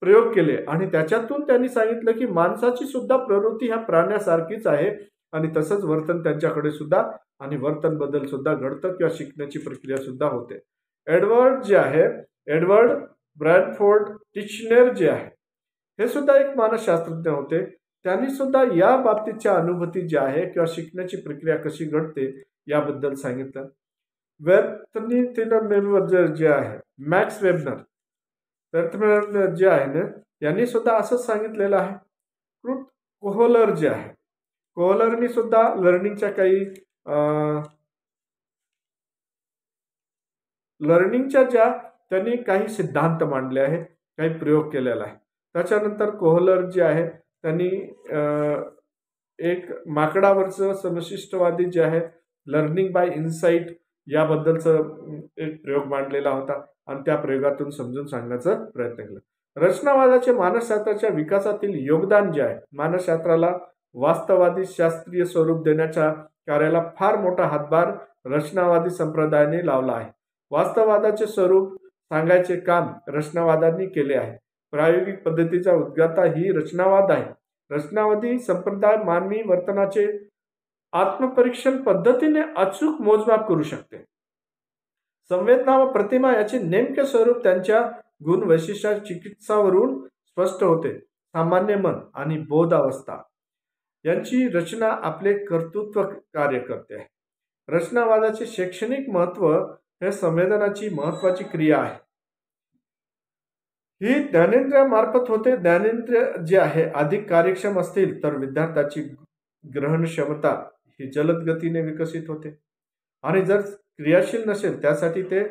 A: प्रयोग केले आणि त्याच्यातून त्यांनी सांगितलं की माणसाची सुद्धा प्रवृत्ती ह्या प्राण्यासारखीच आहे आणि तसंच वर्तन त्यांच्याकडे सुद्धा आणि वर्तन बदल सुद्धा घडतं किंवा शिकण्याची प्रक्रिया सुद्धा होते. एडवर्ड ब्रॅडफोर्ड टिचनर जे आहे, हे सुद्धा एक मानसशास्त्रज्ञ होते. त्यांनी सुद्धा या बाबतीच्या अनुभूती ज्या आहे किंवा शिकण्याची प्रक्रिया कशी घडते याबद्दल सांगितलं. जे आहे मॅक्स वेबनर जे आहे ना, यांनी सुद्धा असंच सांगितलेलं आहे. क्रूट कोहलर जे आहे, कोहलरनी सुद्धा लर्निंगच्या ज्या त्यांनी काही सिद्धांत मांडले आहे, काही प्रयोग केलेला आहे. त्याच्यानंतर कोहलर जे आहे त्यांनी एक माकडावरचं समशिष्टवादी जे आहे लर्निंग बाय इन्साइट याबद्दलचं एक प्रयोग मांडलेला होता आणि त्या प्रयोगातून समजून सांगण्याचा प्रयत्न केला. रचनावादाचे मानसशास्त्राच्या विकासातील योगदान जे आहे, मानसशास्त्राला वास्तववादी शास्त्रीय स्वरूप देण्याच्या कार्याला फार मोठा हातभार रचनावादी संप्रदायाने लावला आहे. वास्तववादाचे स्वरूप सांगायचे काम रचनावादांनी केले आहे. प्रायोगिक पद्धतीचा उद्गाता ही रचनावाद आहे. रचनावादी संप्रदाय मानवी वर्तनाचे आत्मपरीक्षण पद्धतीने अचूक मोजमाप करू शकते. संवेदना व प्रतिमा याचे नेमके स्वरूप त्यांच्या गुण वैशिष्ट्य चिकित्सावरून स्पष्ट होते. सामान्य मन आणि बोध अवस्था यांची रचना आपले कर्तृत्व कार्य करते आहे. रचनावादाचे शैक्षणिक महत्व हे संवेदनाची महत्वाची क्रिया आहे. ही ज्ञानेंद्रियामार्फत होते. ज्ञानेंद्रिय जे आहे अधिक कार्यक्षम असतील तर विद्यार्थ्याची ग्रहण क्षमता ही जलद गतीने विकसित होते आणि जर क्रियाशील नसेल त्यासाठी ते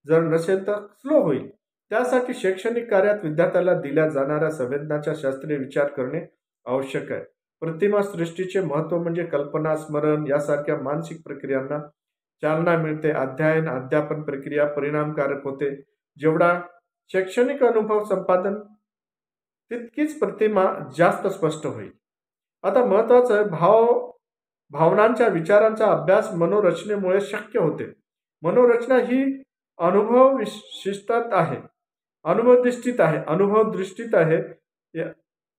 A: जर नसेल तर स्लो होईल. त्यासाठी शैक्षणिक कार्यात विद्यार्थ्याला दिल्या जाणाऱ्या संवेदनाचा शास्त्रीय विचार करणे आवश्यक आहे. प्रतिमा सृष्टीचे महत्व म्हणजे कल्पना, स्मरण यासारख्या मानसिक प्रक्रियांना चालना मिळते. अध्ययन अध्यापन प्रक्रिया परिणामकारक होते. जेवढा शैक्षणिक अनुभव संपादन तितकीच प्रतिमा जास्त स्पष्ट होईल. आता महत्वाचं भावनांच्या विचारांचा अभ्यास मनोरचनेमुळे शक्य होते. मनोरचना ही अनुभवदृष्टीत आहे.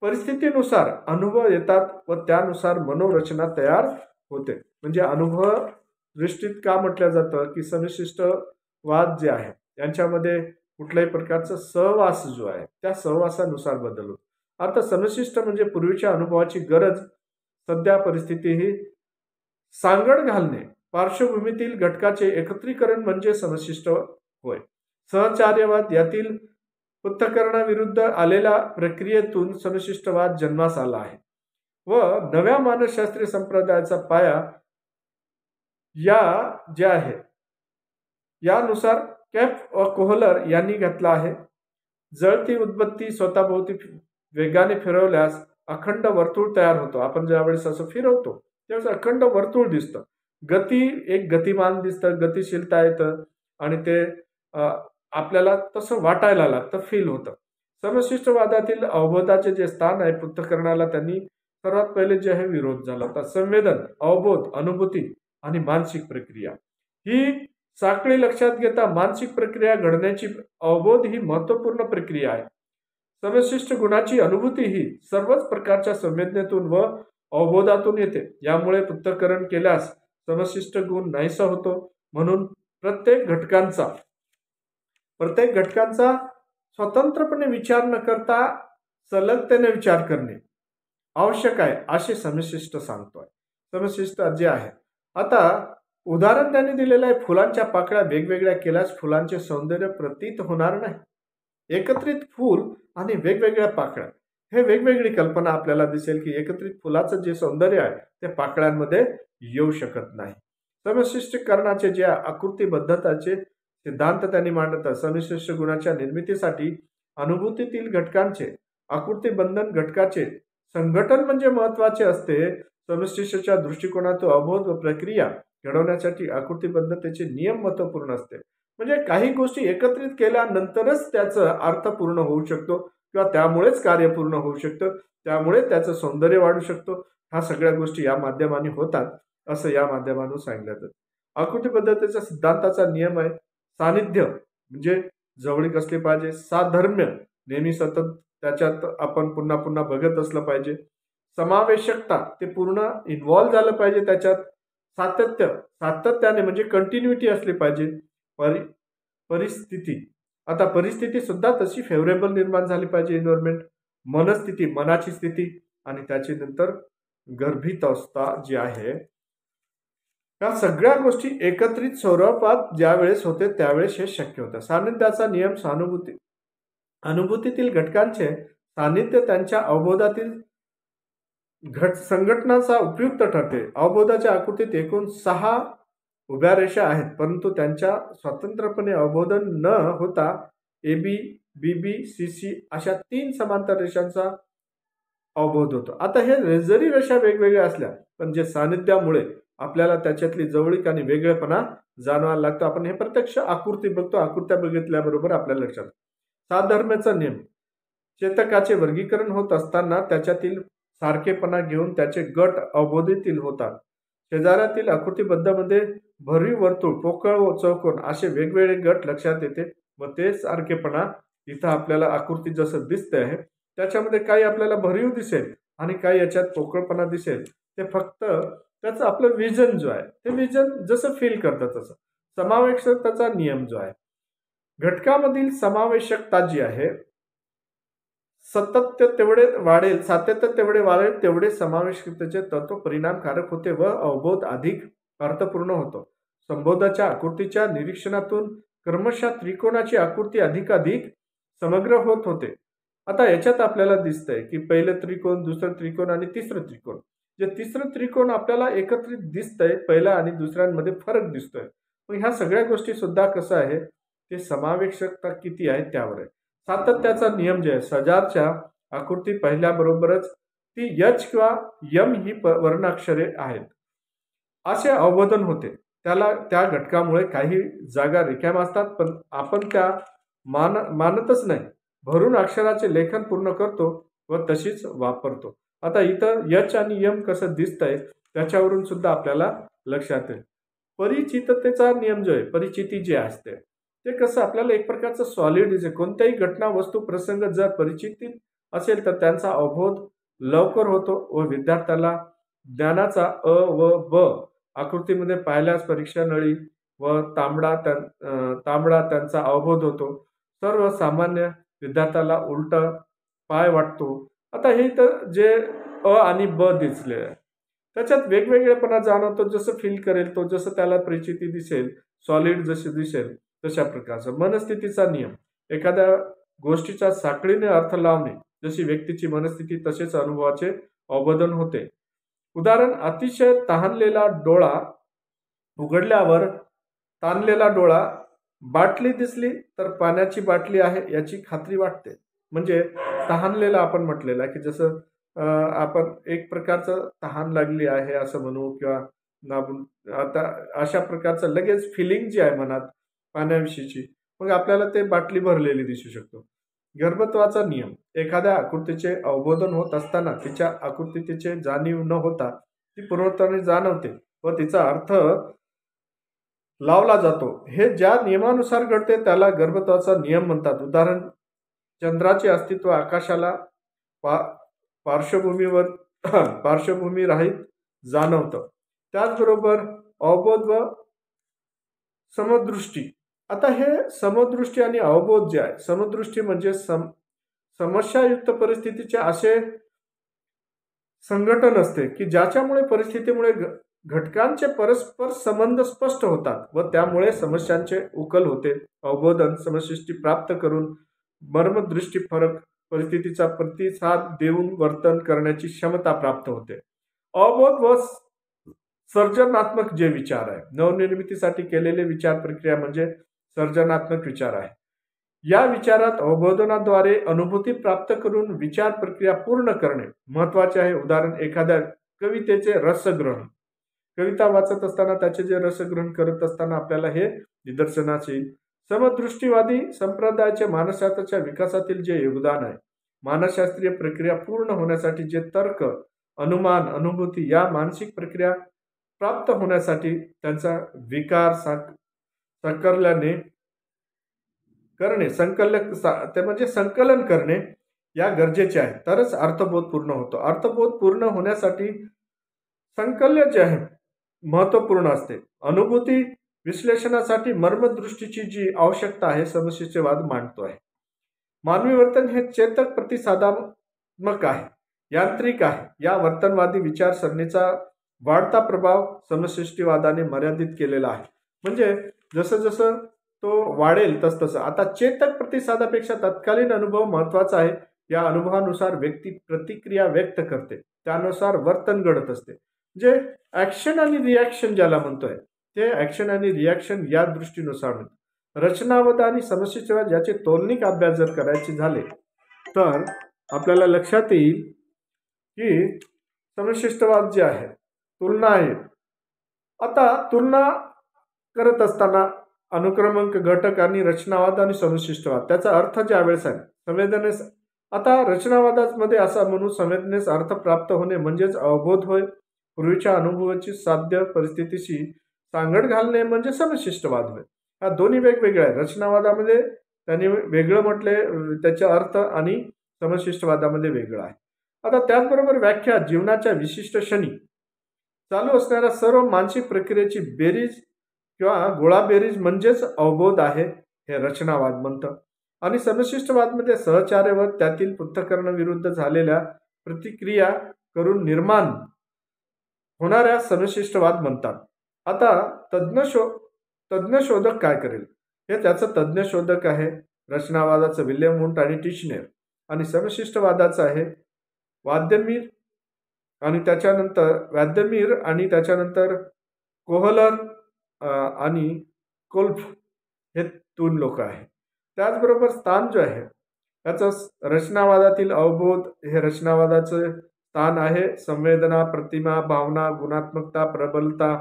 A: परिस्थितीनुसार अनुभव येतात व त्यानुसार मनोरचना तयार होते. म्हणजे अनुभव दृष्टीत का म्हटलं जातं की समशिष्टवाद जे आहे यांच्यामध्ये कुठल्याही प्रकारचा सहवास जो आहे त्या सहवासानुसार बदल होतो. आता समशिष्ट म्हणजे पूर्वीच्या अनुभवाची गरज सध्या परिस्थिती ही सांगड घालणे. पार्श्वभूमीतील घटकाचे एकत्रीकरण म्हणजे समशिष्ट होय. सहचार्यवाद यातील पृथक्करणाविरुद्ध आलेल्या प्रक्रियेतून समशिष्टवाद जन्मास आला आहे व नव्या मानसशास्त्रीय संप्रदायाचा पाया जे आहे यानुसार कॅप व कोहलर यांनी घातला आहे. जळती उद्बत्ती स्वतःभोवती वेगाने फिरवल्यास अखंड वर्तुळ तयार होतो. आपण ज्यावेळेस असं फिरवतो त्यावेळेस अखंड वर्तुळ दिसतं. एक गतिमान दिसतं, गतिशीलता येतं आणि ते आपल्याला तसं वाटायला लागतं, फील होतं. समशिष्टवादातील अवबोधाचे जे स्थान आहे पृथक्करणाला त्यांनी सर्वात पहिले जे आहे विरोध झाला होता. संवेदन, अवबोध, अनुभूती आणि मानसिक प्रक्रिया ही साखळी लक्षात घेता मानसिक प्रक्रिया घडण्याची अवबोध ही महत्वपूर्ण प्रक्रिया आहे. समशिष्ट गुणाची अनुभूती ही सर्वच प्रकारच्या संवेदनेतून व अवबोधातून येते. यामुळे पृथक्करण केल्यास समशिष्ट गुण नाहीसा होतो. म्हणून प्रत्येक घटकांचा स्वतंत्रपणे विचार न करता सलगतेने विचार करणे आवश्यक आहे असे समशिष्ट सांगतोय. समशिष्ट जे आहे, आता उदाहरण त्यांनी दिलेलं आहे. फुलांच्या पाकळ्या वेगवेगळ्या केल्यास फुलांचे सौंदर्य प्रतीत होणार नाही. एकत्रित फूल आणि वेगवेगळ्या पाकळ्या हे वेगवेगळी कल्पना आपल्याला दिसेल की एकत्रित फुलाचं जे सौंदर्य आहे ते पाकळ्यांमध्ये येऊ शकत नाही. समशिष्टीकरणाचे जे आकृतीबद्धताचे सिद्धांत त्यांनी मांडतात. समशिष्ट गुणाच्या निर्मितीसाठी अनुभूतीतील घटकांचे आकृतीबंधन घटकाचे संघटन म्हणजे महत्वाचे असते. समष्टीच्या दृष्टिकोनातून अवबोध व प्रक्रिया घडवण्यासाठी आकृतीबद्धतेचे नियम महत्वपूर्ण असते. म्हणजे काही गोष्टी एकत्रित केल्यानंतरच त्याचा अर्थ पूर्ण होऊ शकतो किंवा त्यामुळेच कार्य पूर्ण होऊ शकतं, त्यामुळे त्याचं सौंदर्य वाढू शकतो. ह्या सगळ्या गोष्टी या माध्यमाने होतात असं या माध्यमातून सांगितलं जातं. आकृती पद्धतीचा सिद्धांताचा नियम आहे सानिध्य, म्हणजे जवळीक असली पाहिजे. साधर्म्य, नेहमी सतत त्याच्यात आपण पुन्हा पुन्हा बघत असलं पाहिजे. समावेशकता, ते पूर्ण इन्व्हॉल्व झालं पाहिजे त्याच्यात. सातत्याने म्हणजे कंटिन्युटी असली पाहिजे. परिस्थिती, आता परिस्थिती सुद्धा तशी फेवरेबल निर्माण झाली पाहिजे. एन्व्हायरमेंट, मनस्थिती, मनाची स्थिती, आणि त्याची नंतर गर्भित अवस्था जी आहे, या सगळ्या गोष्टी एकत्रित स्वरूपात ज्यावेळेस होते त्यावेळेस हे शक्य होतं. सान्निध्याचा नियम अनुभूतीतील घटकांचे सान्निध्य त्यांच्या अवबोधातील संघटनाचा उपयुक्त ठरते. अवबोधाच्या आकृतीत एकूण 6 उभ्या रेषा आहेत, परंतु त्यांच्या स्वतंत्रपणे अवबोधन न होता AB, BB, CC अशा 3 समांतर रेषांचा अवबोध होतो. आता हे जरी रेषा वेगवेगळ्या असल्या, पण जे सान्निध्यामुळे आपल्याला त्याच्यातली जवळीक आणि वेगळेपणा जाणवायला लागतो. आपण हे प्रत्यक्ष आकृती बघतो, आकृत्या बघितल्याबरोबर आपल्याला लक्षात. साधर्म्याचा नियम, चेतकाचे वर्गीकरण होत असताना त्याच्यातील सारखेपणा घेऊन त्याचे गट अवबोधीतील होतात. शेजाऱ्यातील आकृतीबद्धमध्ये भरीव वर्तुळ, पोकळ व चौकोन असे वेगवेगळे गट लक्षात येते व ते सारखेपणा इथं आपल्याला आकृती जसं दिसते आहे त्याच्यामध्ये काही आपल्याला भरीव दिसेल आणि काही याच्यात पोकळपणा दिसेल. ते फक्त त्याचं आपलं विजन जो आहे, ते विजन जसं फील करतं तसं. समावेशकताचा नियम जो आहे, घटकामधील समावेशकता जी आहे, सातत्य तेवढे वाढेल तेवढे समावेशकतेचे तत्व परिणामकारक होते व अवबोध अधिक अर्थपूर्ण होतो. संबोधाच्या आकृतीच्या निरीक्षणातून क्रमशः त्रिकोणाची आकृती अधिकाधिक समग्र होत होते. आता याच्यात आपल्याला दिसतंय की पहिलं त्रिकोण, दुसरं त्रिकोण आणि तिसरं त्रिकोण. जे तिसरं त्रिकोण आपल्याला एकत्रित दिसतंय, पहिला आणि दुसऱ्यांमध्ये फरक दिसतोय. मग ह्या सगळ्या गोष्टी सुद्धा कसं आहे, ते समावेशकता किती आहे त्यावर आहे. सातत्याचा नियम जे आहे, सजारच्या आकृती पहिल्याबरोबरच ती H किंवा M ही वर्णाक्षरे आहेत असे अवबोधन होते. त्या घटकामुळे काही जागा रिकाम्या असतात, पण आपण त्या मानतच नाही. भरून अक्षराचे लेखन पूर्ण करतो व तशीच वापरतो. आता इथं H आणि M कसं दिसतंय त्याच्यावरून सुद्धा आपल्याला लक्षात येईल. परिचिततेचा नियम जो आहे, परिचिती जे असते ते कसं आपल्याला एक प्रकारचं सॉलिड दिसेल. कोणत्याही घटना, वस्तू, प्रसंग जर परिचित असेल तर त्यांचा अवबोध लवकर होतो व विद्यार्थ्याला ज्ञानाचा अ व ब आकृतीमध्ये पाहिल्यास परीक्षा नळी व तांबडा त्यांचा अवबोध होतो. सर्वसामान्य विद्यार्थ्याला उलट पाय वाटतो. आता हे तर जे अ आणि ब दिसले आहे, त्याच्यात वेगवेगळेपणा जाणवतो. जसं फील करेल तो, जसं त्याला परिचिती दिसेल, सॉलिड जशी दिसेल तशा प्रकारचा. मनस्थितीचा नियम, एखाद्या गोष्टीच्या साखळीने अर्थ लावणे, जशी व्यक्तीची मनस्थिती तसेच अनुभवाचे अवबोधन होते. उदाहरण, अतिशय तहानलेला डोळा उघडल्यावर ताणलेला डोळा, बाटली दिसली तर पाण्याची बाटली आहे याची खात्री वाटते. म्हणजे तहानलेला आपण म्हटलेला की जसं आपण एक प्रकारचं तहान लागली आहे असं म्हणू किंवा नाबून, आता अशा प्रकारचं लगेच फिलिंग जी आहे मनात पाण्याविषयीची, मग आपल्याला ते बाटली भरलेली दिसू शकतो. गर्भत्वाचा नियम, एखाद्या आकृतीचे अवबोधन होत असताना तिच्या आकृतीचे जाणीव न होता ती पूर्णपणे जाणवते व तिचा अर्थ लावला जातो. हे ज्या नियमानुसार घडते त्याला गर्भत्वाचा नियम म्हणतात. उदाहरण, चंद्राचे अस्तित्व आकाशाला पार्श्वभूमी राहीत जाणवतं. त्याचबरोबर अवबोध व समदृष्टी. आता हे समदृष्टी आणि अवबोध जे आहे, समदृष्टी म्हणजे समस्यायुक्त परिस्थितीचे असे संघटन असते की ज्याच्यामुळे परिस्थितीमुळे घटकांचे परस्पर संबंध स्पष्ट होतात व त्यामुळे समस्यांचे उकल होते. अवबोधन समदृष्टी प्राप्त करून मर्मदृष्टी फरक परिस्थितीचा प्रतिसाद देऊन वर्तन करण्याची क्षमता प्राप्त होते. अवबोध व सर्जनात्मक जे विचार आहे, नवनिर्मितीसाठी केलेले विचार प्रक्रिया म्हणजे सर्जनात्मक विचार आहे. या विचारात अवबोधनाद्वारे अनुभूती प्राप्त करून विचार प्रक्रिया पूर्ण करणे महत्वाचे आहे. उदाहरण, एखाद्या कवितेचे रसग्रहण. कविता वाचत असताना त्याचे जे रसग्रहण करत असताना आपल्याला हे निदर्शनास येईल. समदृष्टीवादी संप्रदायाच्या मानसशास्त्राच्या विकासातील जे योगदान आहे, मानसशास्त्रीय प्रक्रिया पूर्ण होण्यासाठी जे तर्क, अनुमान, अनुभूती या मानसिक प्रक्रिया प्राप्त होण्यासाठी त्यांचा विकार साकारल्याने करणे, ते म्हणजे संकलन करणे या गरजेचे आहे. तरच अर्थबोध पूर्ण होतो. अर्थबोध पूर्ण होण्यासाठी संकल्य जे आहे महत्वपूर्ण असते. अनुभूती विश्लेषणासाठी मर्मदृष्टीची जी आवश्यकता आहे समशिष्टवाद मांडतो आहे. मानवी वर्तन हे चेतक प्रतिसादात्मक आहे, यांत्रिक आहे. या वर्तनवादी विचारसरणीचा वाढता प्रभाव समशिष्टवादाने मर्यादित केलेला आहे. म्हणजे जसं जसं तो वाढेल तसतसं आता चेतक प्रतिसादापेक्षा तत्कालीन अनुभव महत्वाचा आहे. या अनुभवानुसार व्यक्ती प्रतिक्रिया व्यक्त करते, त्यानुसार वर्तन घडत असते. जे ऍक्शन आणि रिॲक्शन ज्याला म्हणतोय ते ऍक्शन आणि रिॲक्शन या दृष्टीनुसार रचनावाद आणि समशिष्टवाद याचे तोलनिक अभ्यास जर करायचे झाले तर आपल्याला लक्षात येईल की समशिष्टवाद जे आहे तुलना आहे. आता तुलना करत असताना अनुक्रमांक घटक आणि रचनावाद आणि समशिष्टवाद त्याचा अर्थ ज्यावेळेस आहे संवेदनेस. आता रचनावादामध्ये असा म्हणून संवेदनेस अर्थ प्राप्त होणे म्हणजेच अवबोध होय. पूर्वीच्या अनुभवाची साध्य परिस्थितीशी सांगड घालणे म्हणजे समशिष्टवाद होय. हा दोन्ही वेगवेगळे आहे. रचनावादामध्ये त्यांनी वेगळं म्हटले त्याचा अर्थ आणि समशिष्टवादामध्ये वेगळं आहे. आता त्याचबरोबर व्याख्या जीवनाच्या विशिष्ट क्षणी चालू असणाऱ्या सर्व मानसिक प्रक्रियेची बेरीज किंवा गोळाबेरीज म्हणजेच अवबोध आहे हे रचनावाद म्हणतं. आणि समशिष्टवादमध्ये सहचार्य व त्यातील पृथक्करणाविरुद्ध झालेल्या प्रतिक्रिया करून निर्माण होणाऱ्या समशिष्टवाद म्हणतात. आता तज्ञ शोधक काय करेल हे त्याचं तज्ञ शोधक आहे. रचनावादाचं विल्यम वुंट आणि टिशनेर आणि समशिष्टवादाचं आहे व्लादिमीर आणि त्याच्यानंतर कोहलर आणि कोल्फ हे 2 लोक आहेत. त्याचबरोबर स्थान जो आहे त्याचं रचनावादातील अवबोध हे रचनावादाचं स्थान आहे. संवेदना, प्रतिमा, भावना, गुणात्मकता, प्रबलता,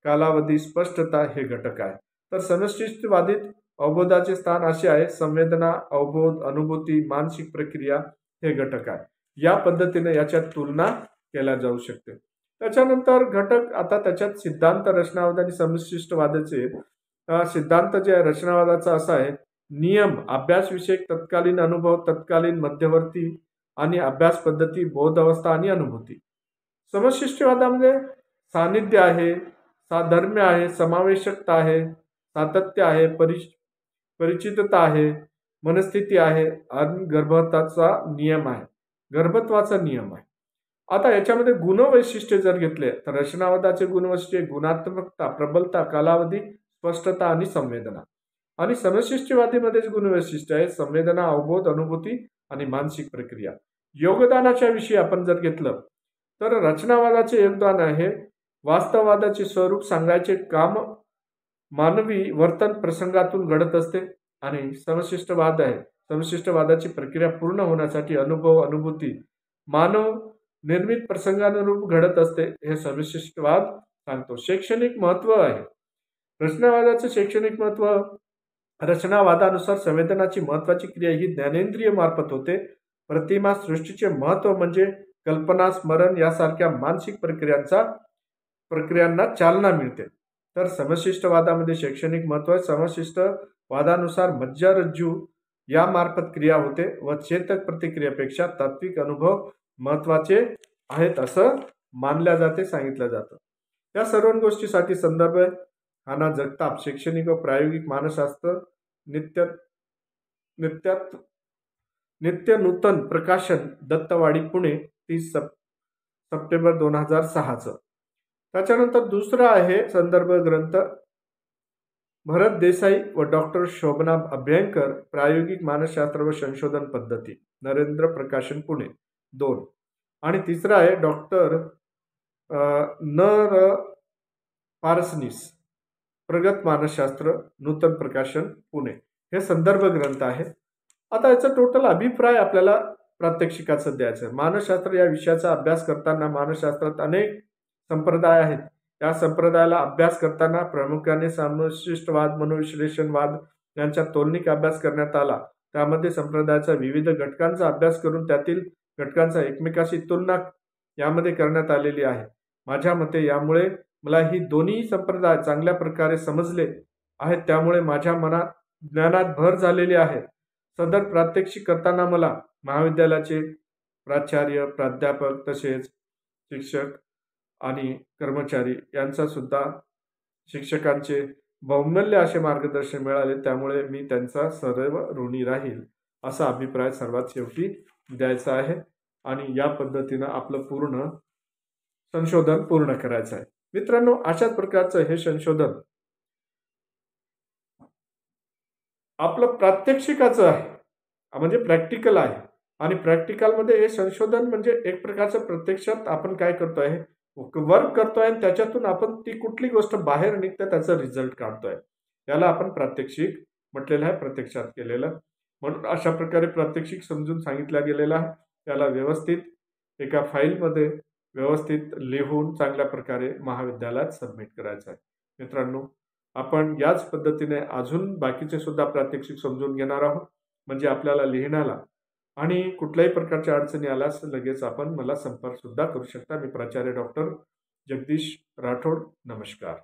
A: कालावधी, स्पष्टता हे घटक आहे. तर समशिष्टवादीत अवबोधाचे स्थान असे आहे संवेदना, अवबोध, अनुभूती, मानसिक प्रक्रिया हे घटक आहे. या पद्धतीने याच्यात तुलना केल्या जाऊ शकते. त्याच्यानंतर घटक आता त्याच्यात सिद्धांत रचनावाद आणि समशिष्टवादाचे सिद्धांत जे आहे रचनावादाचा असा आहे नियम, अभ्यासविषयक, तत्कालीन अनुभव, तत्कालीन, मध्यवर्ती आणि अभ्यास पद्धती, बोध अवस्था आणि अनुभूती. समशिष्टवादामध्ये सानिध्य आहे, साधर्म्य आहे, समावेशकता आहे, सातत्य आहे, परिचितता आहे, मनस्थिती आहे आणि गर्भत्वाचा नियम आहे. आता याच्यामध्ये गुणवैशिष्ट्ये जर घेतले तर रचनावादाचे गुणवैशिष्ट्ये गुणात्मकता, प्रबलता, कालावधी, स्पष्टता आणि संवेदना. आणि समशिष्टवादीमध्येच गुणवैशिष्ट्य आहे संवेदना, अवबोध, अनुभूती आणि मानसिक प्रक्रिया. योगदानाच्या विषयी आपण जर घेतलं तर रचनावादाचे योगदान आहे वास्तववादाचे स्वरूप सांगायचे काम मानवी वर्तन प्रसंगातून घडत असते. आणि समशिष्टवादाची प्रक्रिया पूर्ण होण्यासाठी अनुभव, अनुभूती मानव निर्मित प्रसंगानुरूप घडत असते हे समशिष्टवाद सांगतो. शैक्षणिक महत्व आहे रचनावादाचे. शैक्षणिक महत्व रचनावादानुसार संवेदनाची महत्वाची क्रिया ही ज्ञानेंद्रिय मार्फत होते. प्रतिमा सृष्टीचे महत्व म्हणजे कल्पना, स्मरण यासारख्या मानसिक प्रक्रियांना चालना मिळते. तर समशिष्टवादामध्ये शैक्षणिक महत्व आहे. समशिष्टवादानुसार मज्जारज्जू या मार्फत क्रिया होते व चेतक प्रतिक्रियेपेक्षा तात्विक अनुभव महत्वाचे आहेत असं मानल्या जाते, सांगितलं जातं. या सर्व गोष्टीसाठी संदर्भ हाना जगताप, शैक्षणिक व प्रायोगिक मानसशास्त्र, नित्य नूतन प्रकाशन, दत्तवाडी, पुणे, 30 सप्टेंबर 2006. त्याच्यानंतर दुसरा आहे संदर्भ ग्रंथ भरत देसाई व डॉक्टर शोभना अभ्यंकर, प्रायोगिक मानसशास्त्र व संशोधन पद्धती, नरेंद्र प्रकाशन, पुणे 2. आणि तिसरा आहे डॉक्टर न पारसनीस, प्रगत मानसशास्त्र, नूतन प्रकाशन, पुणे. हे संदर्भ ग्रंथ आहे. आता याचा टोटल अभिप्राय आपल्याला प्रात्यक्षिकाचं द्यायचं आहे. मानसशास्त्र या विषयाचा अभ्यास करताना मानसशास्त्रात अनेक संप्रदाय आहेत. या संप्रदायाला अभ्यास करताना प्रामुख्याने समशिष्टवाद, मनोविश्लेषणवाद यांचा तोलनिक अभ्यास करण्यात आला. त्यामध्ये संप्रदायाच्या विविध घटकांचा अभ्यास करून त्यातील घटकांचा एकमेकाशी तुलना यामध्ये करण्यात आलेली आहे. माझ्या मते यामुळे मला ही दोन्ही संप्रदाय चांगल्या प्रकारे समजले आहेत. त्यामुळे माझ्या मनात ज्ञानात भर झालेली आहे. सदर प्रात्यक्षिक करताना मला महाविद्यालयाचे प्राचार्य, प्राध्यापक तसेच शिक्षक आणि कर्मचारी यांचा सुद्धा शिक्षकांचे बहुमूल्य असे मार्गदर्शन मिळाले. त्यामुळे मी त्यांचा सदैव ऋणी राहील असा अभिप्राय सर्वात शेवटी द्यायचा आहे आणि या पद्धतीनं आपलं पूर्ण संशोधन पूर्ण करायचं आहे. मित्रांनो, अशाच प्रकारचं हे संशोधन आपलं प्रात्यक्षिकाचं आहे, म्हणजे प्रॅक्टिकल आहे. आणि प्रॅक्टिकलमध्ये हे संशोधन म्हणजे एक प्रकारचं प्रत्यक्षात आपण काय करतोय, वर्क करतोय आणि त्याच्यातून आपण ती कुठली गोष्ट बाहेर निघते त्याचा रिझल्ट काढतोय. याला आपण प्रात्यक्षिक म्हटलेलं आहे, प्रत्यक्षात केलेलं. म्हणून अशा प्रकारे प्रात्यक्षिक समजून सांगितलं गेलेलं आहे. त्याला व्यवस्थित एका फाईलमध्ये व्यवस्थित लिहून चांगल्या प्रकारे महाविद्यालयात सबमिट करायचं आहे. मित्रांनो, आपण याच पद्धतीने अजून बाकीचे सुद्धा प्रात्यक्षिक समजून घेणार आहोत. म्हणजे आपल्याला लिहिण्याला आणि कुठल्याही प्रकारच्या अडचणी आल्यास लगेच आपण मला संपर्क सुद्धा करू शकता. मी प्राचार्य डॉक्टर जगदीश राठोड. नमस्कार.